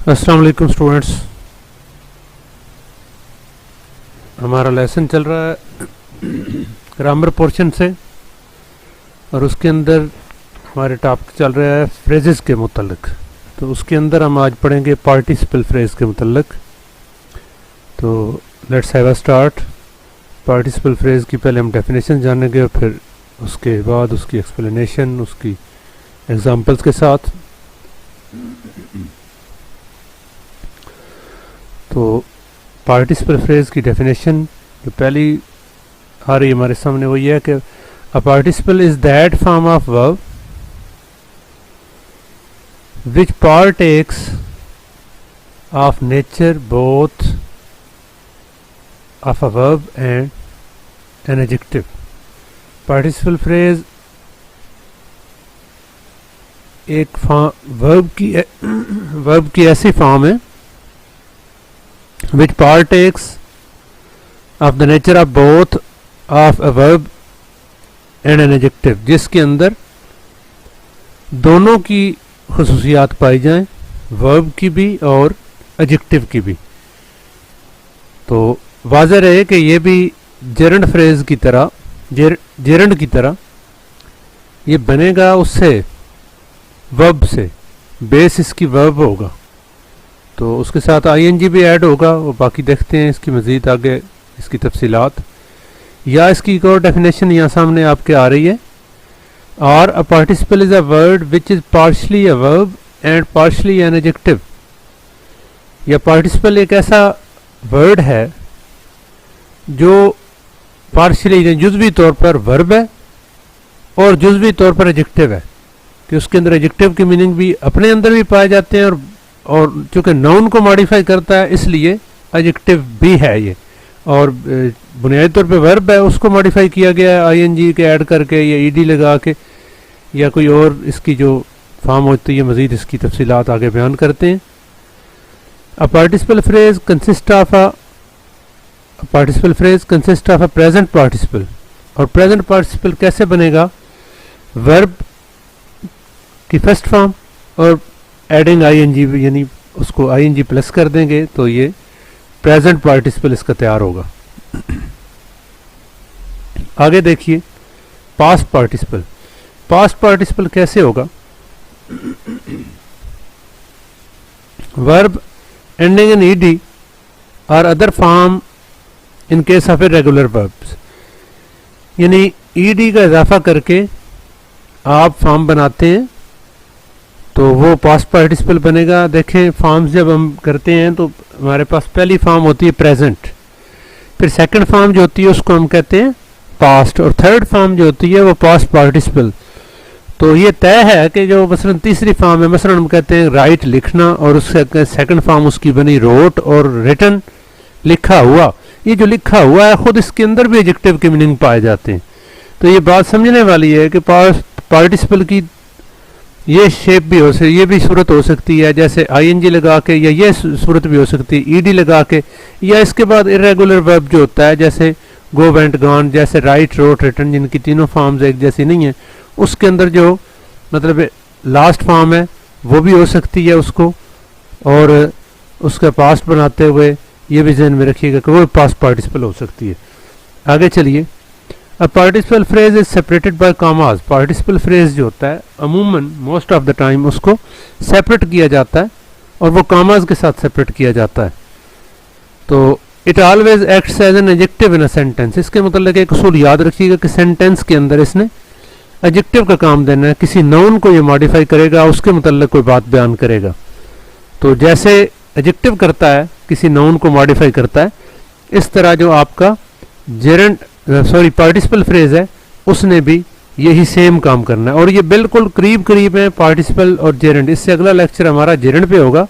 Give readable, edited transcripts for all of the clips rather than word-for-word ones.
अस्सलाम वालेकुम स्टूडेंट्स। हमारा लेसन चल रहा है ग्रामर पोर्शन से और उसके अंदर हमारे टॉपिक चल रहा है फ्रेजेस के मुतल्लिक। तो उसके अंदर हम आज पढ़ेंगे पार्टिसिपल फ्रेज के मुतल्लिक। तो let's have a start. Participle phrase की पहले हम डेफिनेशन जानेंगे और फिर उसके बाद उसकी एक्सप्लेनेशन उसकी एग्जांपल्स के साथ। तो पार्टिसिपल फ्रेज की डेफिनेशन जो पहली आ रही है हमारे सामने वो ये है कि a participle is that form of verb which partakes of nature both of a verb and an adjective। Participle phrase एक वर्ब की ऐसी फॉर्म है which partakes of the nature of both of a verb and an adjective, जिसके अंदर दोनों की खुसूसियात पाई जाएं, verb की भी और एडजेक्टिव की भी। तो वाज़ह रहे कि ये भी जेरंड फ्रेज की तरह जेरंड की तरह ये बनेगा उससे वर्ब से, बेस इसकी वर्ब होगा। तो उसके साथ आईएनजी भी ऐड होगा, वो बाकी देखते हैं इसकी मज़ीद आगे इसकी तफसीलात। या इसकी एक और डेफिनेशन यहाँ सामने आपके आ रही है, और a participle is a word which is partially a verb and partially an adjective. या पार्टिसिपल एक ऐसा वर्ड है जो पार्शली जुज़वी तौर पर वर्ब है और जुज़वी तौर पर एडजेक्टिव है, कि उसके अंदर एडजेक्टिव की मीनिंग भी अपने अंदर भी पाए जाते हैं और चूँकि नाउन को मॉडिफाई करता है इसलिए एडजेक्टिव भी है ये। और बुनियादी तौर पे वर्ब है उसको मॉडिफाई किया गया है आईएनजी के ऐड करके या ईडी लगा के या कोई और इसकी जो फॉर्म होती है। मज़ीद इसकी तफसीलात आगे बयान करते हैं। A participle phrase consist of a present participle. और प्रेजेंट पार्टिसिपल कैसे बनेगा? वर्ब की फर्स्ट फॉर्म और एडिंग आईएनजी, यानी उसको आईएनजी प्लस कर देंगे तो ये प्रेजेंट पार्टिसिपल इसका तैयार होगा। आगे देखिए पास्ट पार्टिसिपल। पास्ट पार्टिसिपल कैसे होगा? वर्ब एंडिंग इन ईडी और other form in case of irregular verbs, यानी ईडी का इजाफा करके आप फॉर्म बनाते हैं तो वो पास्ट पार्टिसिपल बनेगा। देखें फॉर्म्स जब हम करते हैं तो हमारे पास पहली फॉर्म होती है प्रेजेंट, फिर सेकंड फॉर्म जो होती है उसको हम कहते हैं पास्ट, और थर्ड फॉर्म जो होती है वो पास्ट पार्टिसिपल। तो ये तय है कि जो मसलन तीसरी फॉर्म है, मसलन हम कहते हैं राइट लिखना, और उससे सेकंड फॉर्म उसकी बनी रोट और रिटन लिखा हुआ। ये जो लिखा हुआ है खुद इसके अंदर भी एडजेक्टिव के मीनिंग पाए जाते हैं। तो ये बात समझने वाली है कि पार्टिसिपल की ये शेप भी हो सकती, ये भी सूरत हो सकती है जैसे आईएनजी लगा के, या ये सूरत भी हो सकती है ईडी लगा के, या इसके बाद इर्रेगुलर वर्ब जो होता है जैसे गो वेंट गॉन, जैसे राइट रोट रिटन, जिनकी तीनों फॉर्म्स एक जैसी नहीं है, उसके अंदर जो मतलब लास्ट फॉर्म है वो भी हो सकती है उसको, और उसका पास्ट बनाते हुए ये भी ध्यान में रखिएगा कि वो पास्ट पार्टिसिपल हो सकती है। आगे चलिए। A participle phrase is separated by commas. Participle phrase जो होता है अमूमन मोस्ट ऑफ द टाइम उसको सेपरेट किया जाता है और वो कॉमास के साथ सेपरेट किया जाता है। तो it always acts as an adjective in a sentence. इसके मतलब एक उसूल याद रखिएगा कि सेंटेंस के अंदर इसने एडजेक्टिव का काम देना है, किसी नाउन को ये मॉडिफाई करेगा, उसके मतलब कोई बात बयान करेगा। तो जैसे एडजेक्टिव करता है किसी नाउन को मॉडिफाई करता है, इस तरह जो आपका पार्टिसिपल फ्रेज है उसने भी यही सेम काम करना है। और ये बिल्कुल करीब करीब है पार्टिसिपल और जेरेंड। इससे अगला लेक्चर हमारा जेरेंड पे होगा,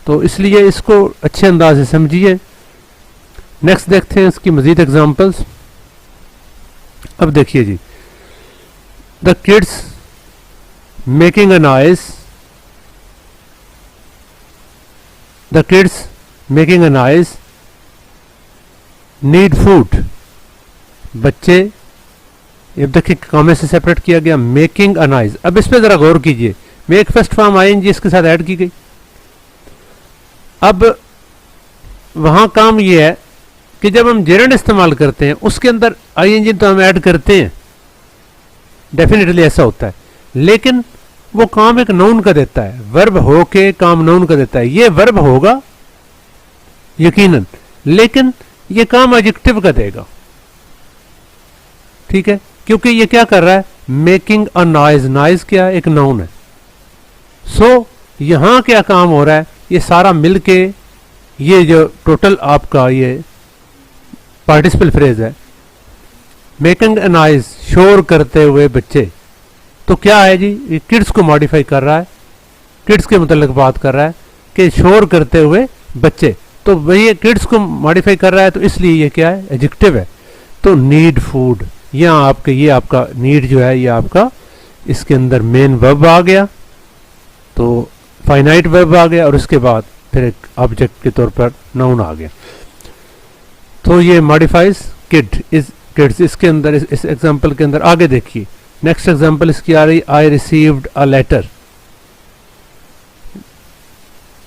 तो इसलिए इसको अच्छे अंदाज से समझिए। नेक्स्ट देखते हैं इसकी मजीद एग्जांपल्स। अब देखिए जी, the kids making a noise, the kids making a noise need food. बच्चे, ये देखिए कॉमे से सेपरेट किया गया, मेकिंग अ नॉइज। अब इस पे जरा गौर कीजिए, मेक फर्स्ट फॉर्म आईएनजी इसके साथ ऐड की गई, अब वहां काम ये है कि जब हम जेरेंड इस्तेमाल करते हैं उसके अंदर आईएनजी तो हम ऐड करते हैं, डेफिनेटली ऐसा होता है, लेकिन वो काम एक नाउन का देता है, वर्ब होके काम नाउन का देता है। ये वर्ब होगा यकीनन, लेकिन ये काम एडजेक्टिव का देगा, ठीक है, क्योंकि ये क्या कर रहा है, मेकिंग अ नॉइज। नॉइज क्या, एक नाउन है। सो यहां क्या काम हो रहा है, ये सारा मिलके ये जो टोटल आपका ये पार्टिसिपल फ्रेज है, मेकिंग अ नॉइज, शोर करते हुए बच्चे, तो क्या है जी, ये किड्स को मॉडिफाई कर रहा है, किड्स के मतलब बात कर रहा है कि शोर करते हुए बच्चे, तो वही किड्स को मॉडिफाई कर रहा है, तो इसलिए ये क्या है, एडजेक्टिव है। तो नीड फूड, यहाँ आपके ये आपका नीड जो है ये आपका इसके अंदर मेन वर्ब आ गया, तो फाइनाइट वर्ब आ गया, और उसके बाद फिर एक ऑब्जेक्ट के तौर पर नाउन आ गया। तो ये मॉडिफाइज किड इज किड्स, इसके अंदर इस एग्जांपल के अंदर आगे देखिए, नेक्स्ट एग्जांपल इसकी आ रही, आई रिसीव्ड अ लेटर।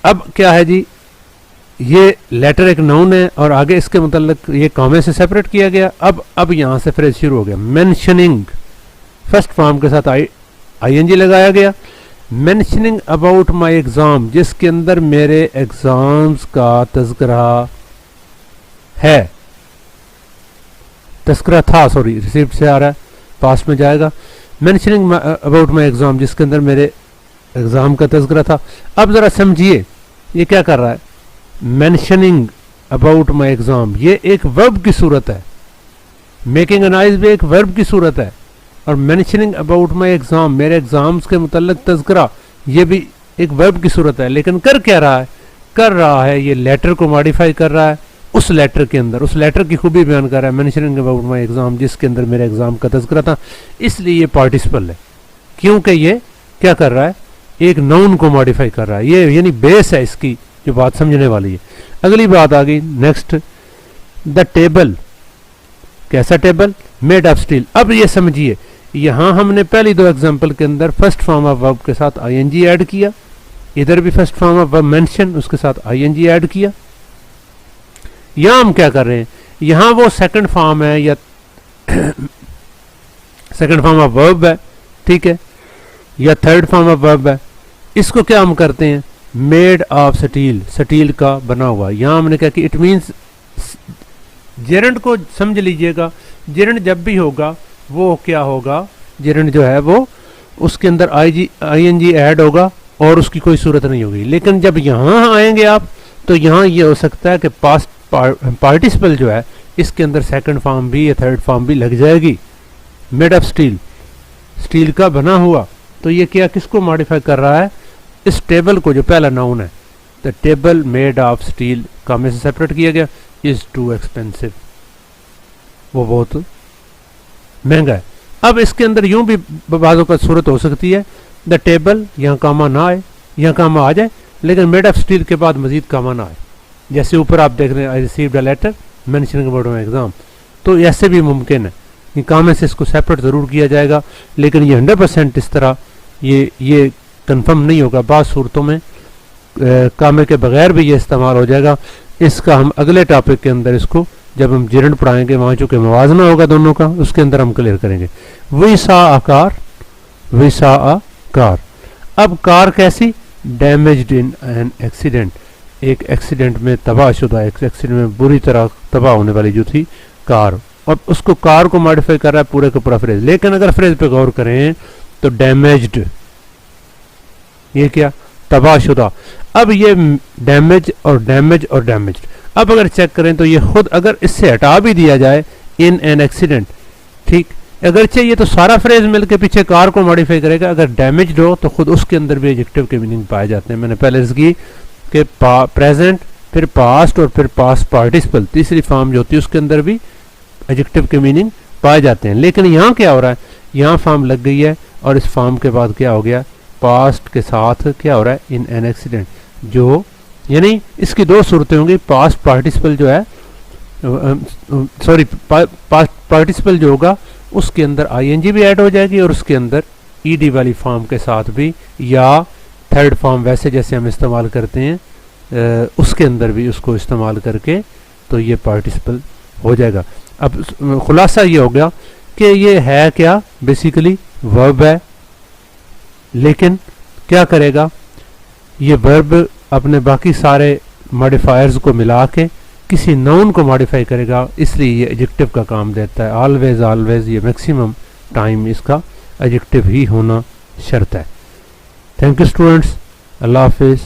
अब क्या है जी, ये लेटर एक नाउन है और आगे इसके मतलब ये कॉमे से सेपरेट किया गया। अब यहां से फ्रेज शुरू हो गया, मेंशनिंग, फर्स्ट फॉर्म के साथ आईएनजी लगाया गया। मेंशनिंग अबाउट माय एग्जाम, जिसके अंदर मेरे एग्जाम्स का तज़किरा है, तज़किरा था, सॉरी रिसीव्ड से आ रहा है, पास्ट में जाएगा। मेंशनिंग अबाउट माय एग्जाम, जिसके अंदर मेरे एग्जाम का तज़किरा था। अब जरा समझिए ये क्या कर रहा है, मेंशनिंग अबाउट माय एग्जाम, ये एक वर्ब की सूरत है, मेकिंग अ नॉइज भी एक वर्ब की सूरत है, और मेंशनिंग अबाउट माय एग्जाम, मेरे एग्जाम्स के मुतल्लिक तज़किरा, ये भी एक वर्ब की सूरत है। लेकिन कर क्या रहा है, कर रहा है ये लेटर को मॉडिफाई कर रहा है, उस लेटर के अंदर उस लेटर की खूबी बयान कर रहा है, मेंशनिंग अबाउट माय एग्जाम, जिसके अंदर मेरे एग्जाम का तज़किरा था, इसलिए ये पार्टिसिपल है, क्योंकि ये क्या कर रहा है, एक नाउन को मॉडिफाई कर रहा है, ये यानी बेस है इसकी जो बात समझने वाली है। अगली बात आ गई नेक्स्ट, द टेबल, कैसा टेबल, मेड ऑफ स्टील। अब ये समझिए, यहां हमने पहली दो एग्जांपल के अंदर फर्स्ट फॉर्म ऑफ वर्ब के साथ आईएनजी ऐड किया, इधर भी first form of verb mention, उसके साथ आईएनजी ऐड किया। यहां हम क्या कर रहे हैं, यहां वो सेकंड फॉर्म है या सेकंड फॉर्म ऑफ वर्ब है, ठीक है, या थर्ड फॉर्म ऑफ वर्ब है, इसको क्या हम करते हैं, मेड ऑफ स्टील, स्टील का बना हुआ। यहां हमने क्या कि इट मीन्स, जेरेंड को समझ लीजिएगा, जेरेंड जब भी होगा वो क्या होगा, जेरेंड जो है वो उसके अंदर आईएनजी ऐड होगा और उसकी कोई सूरत नहीं होगी। लेकिन जब यहां आएंगे आप, तो यहां ये हो सकता है कि पास्ट पार्टिसिपल जो है इसके अंदर सेकंड फॉर्म भी या थर्ड फॉर्म भी लग जाएगी। मेड ऑफ स्टील, स्टील का बना हुआ, तो ये क्या किसको मॉडिफाई कर रहा है, इस टेबल को जो पहला नाउन है, the table made of steel का में से सेपरेट किया गया, इज टू एक्सपेंसिव, वो बहुत महंगा है। अब इसके अंदर यूं भी बाजों का सूरत हो सकती है, द टेबल यहाँ कामा ना आए, यहाँ कामा आ जाए, लेकिन मेड ऑफ स्टील के बाद मजीद कामा ना आए, जैसे ऊपर आप देख रहे हैं, I received a letter mentioning about my exam, तो ऐसे भी मुमकिन है कि कामे से इसको सेपरेट जरूर किया जाएगा, लेकिन ये 100% इस तरह ये कंफर्म नहीं होगा। बात सूरतों में कामे के बगैर भी ये इस्तेमाल हो जाएगा। इसका हम अगले टॉपिक के अंदर इसको जब हम जेरेंड पढ़ाएंगे, वहां चूंकि मवाजना होगा दोनों का, उसके अंदर हम क्लियर करेंगे। We saw a car, we saw a car. अब कार कैसी, डैमेज्ड इन एन एक्सीडेंट, एक एक्सीडेंट में तबाहशुदा, एक एक्सीडेंट में बुरी तरह तबाह होने वाली जो थी कार, और उसको कार को मॉडिफाई कर रहा है पूरे का पूरा फ्रेज। लेकिन अगर फ्रेज पे गौर करें तो डैमेज्ड, ये क्या, तबाहशुदा। अब ये डैमेज और डैमेज और डैमेज्ड, अब अगर चेक करें तो ये खुद अगर इससे हटा भी दिया जाए, इन एन एक्सीडेंट, ठीक, अगर चाहिए तो सारा फ्रेज मिलकर पीछे कार को मॉडिफाई करेगा। अगर डैमेज्ड हो तो खुद उसके अंदर भी एडजेक्टिव के मीनिंग पाए जाते हैं। मैंने पहले इसकी कि प्रेजेंट, फिर पास्ट और फिर पास्ट पार्टिसिपल, तीसरी फॉर्म जो होती है उसके अंदर भी एडजेक्टिव के मीनिंग पाए जाते हैं। लेकिन यहाँ क्या हो रहा है, यहाँ फॉर्म लग गई है और इस फॉर्म के बाद क्या हो गया, पास्ट के साथ क्या हो रहा है, इन एन एक्सीडेंट, जो यानी इसकी दो सूरतें होंगी। पास्ट पार्टिसिपल जो है, सॉरी पास्ट पार्टिसिपल जो होगा उसके अंदर आईएनजी भी ऐड हो जाएगी और उसके अंदर ईडी वाली फॉर्म के साथ भी, या थर्ड फॉर्म वैसे जैसे हम इस्तेमाल करते हैं उसके अंदर भी उसको इस्तेमाल करके तो ये पार्टिसिपल हो जाएगा। अब खुलासा ये हो गया कि ये है क्या, बेसिकली वर्ब है, लेकिन क्या करेगा, ये वर्ब अपने बाकी सारे मॉडिफायर्स को मिला के किसी नाउन को मॉडिफाई करेगा, इसलिए ये एडजेक्टिव का काम देता है। ऑलवेज ऑलवेज ये मैक्सिमम टाइम इसका एडजेक्टिव ही होना शर्त है। थैंक यू स्टूडेंट्स, अल्लाह हाफिज़।